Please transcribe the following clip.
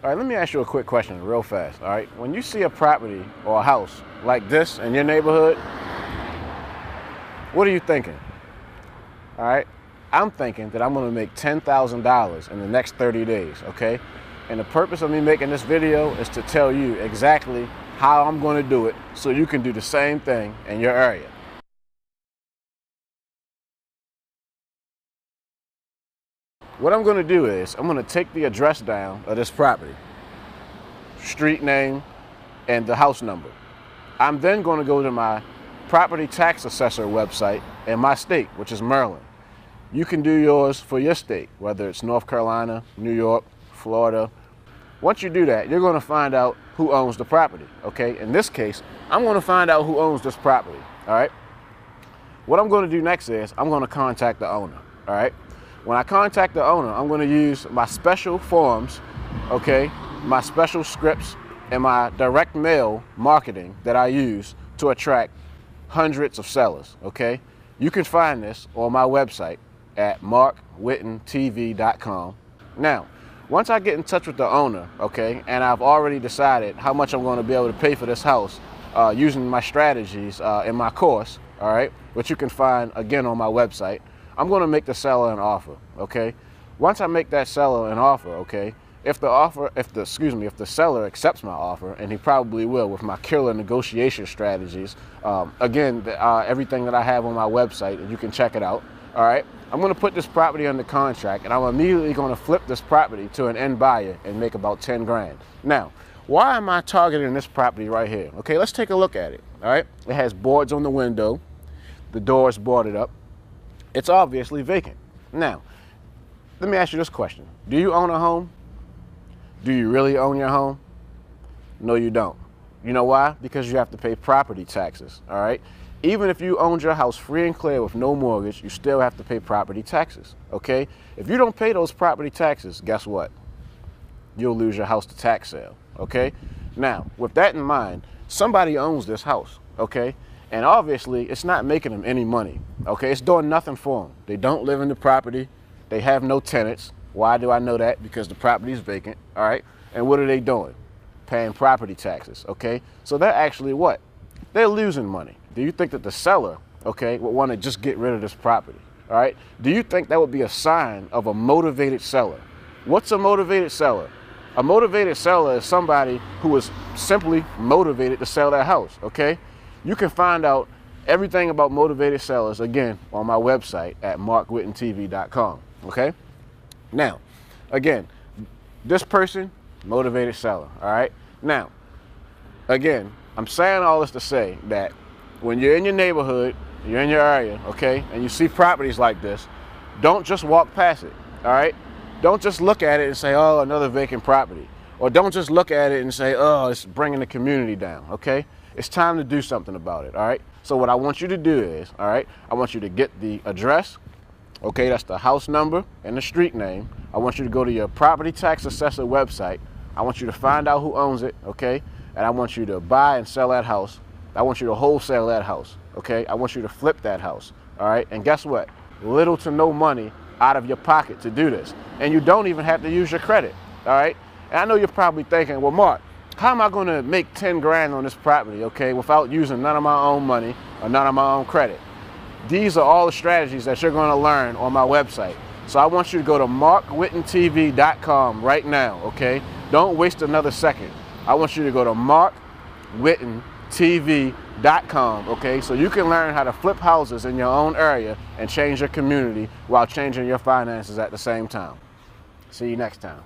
All right, let me ask you a quick question real fast, all right? When you see a property or a house like this in your neighborhood, what are you thinking? All right, I'm thinking that I'm gonna make $10,000 in the next 30 days, okay? And the purpose of me making this video is to tell you exactly how I'm gonna do it so you can do the same thing in your area. What I'm gonna do is, I'm gonna take the address down of this property, street name, and the house number. I'm then gonna go to my property tax assessor website in my state, which is Maryland. You can do yours for your state, whether it's North Carolina, New York, Florida. Once you do that, you're gonna find out who owns the property, okay? In this case, I'm gonna find out who owns this property, all right? What I'm gonna do next is, I'm gonna contact the owner, all right? When I contact the owner, I'm gonna use my special forms, okay, my special scripts, and my direct mail marketing that I use to attract hundreds of sellers, okay? You can find this on my website at markwhittentv.com. Now, once I get in touch with the owner, okay, and I've already decided how much I'm gonna be able to pay for this house using my strategies in my course, all right, which you can find again on my website, I'm gonna make the seller an offer, okay? Once I make that seller an offer, okay, if the seller accepts my offer, and he probably will with my killer negotiation strategies, everything that I have on my website, and you can check it out, all right? I'm gonna put this property under contract, and I'm immediately gonna flip this property to an end buyer and make about 10 grand. Now, why am I targeting this property right here? Okay, let's take a look at it, all right? It has boards on the window, the door is boarded up, it's obviously vacant. Now, let me ask you this question. Do you own a home? Do you really own your home? No, you don't. You know why? Because you have to pay property taxes, all right? Even if you owned your house free and clear with no mortgage, you still have to pay property taxes, okay? If you don't pay those property taxes, guess what? You'll lose your house to tax sale, okay? Now, with that in mind, somebody owns this house, okay? And obviously, it's not making them any money, okay? It's doing nothing for them. They don't live in the property. They have no tenants. Why do I know that? Because the property is vacant, all right? And what are they doing? Paying property taxes, okay? So they're actually what? They're losing money. Do you think that the seller, okay, would want to just get rid of this property, all right? Do you think that would be a sign of a motivated seller? What's a motivated seller? A motivated seller is somebody who is simply motivated to sell their house, okay? You can find out everything about motivated sellers, again, on my website at markwhittentv.com, okay? Now, again, this person, motivated seller, all right? Now, again, I'm saying all this to say that when you're in your neighborhood, you're in your area, okay, and you see properties like this, don't just walk past it, all right? Don't just look at it and say, oh, another vacant property. Or don't just look at it and say, oh, it's bringing the community down, okay? It's time to do something about it, all right? So what I want you to do is, all right, I want you to get the address, okay, that's the house number and the street name. I want you to go to your property tax assessor website. I want you to find out who owns it, okay? And I want you to buy and sell that house. I want you to wholesale that house, okay? I want you to flip that house, all right? And guess what? Little to no money out of your pocket to do this. And you don't even have to use your credit, all right? And I know you're probably thinking, well, Mark, how am I gonna make 10 grand on this property, okay, without using none of my own money or none of my own credit? These are all the strategies that you're gonna learn on my website. So I want you to go to markwhittentv.com right now, okay? Don't waste another second. I want you to go to markwhittentv.com, okay? So you can learn how to flip houses in your own area and change your community while changing your finances at the same time. See you next time.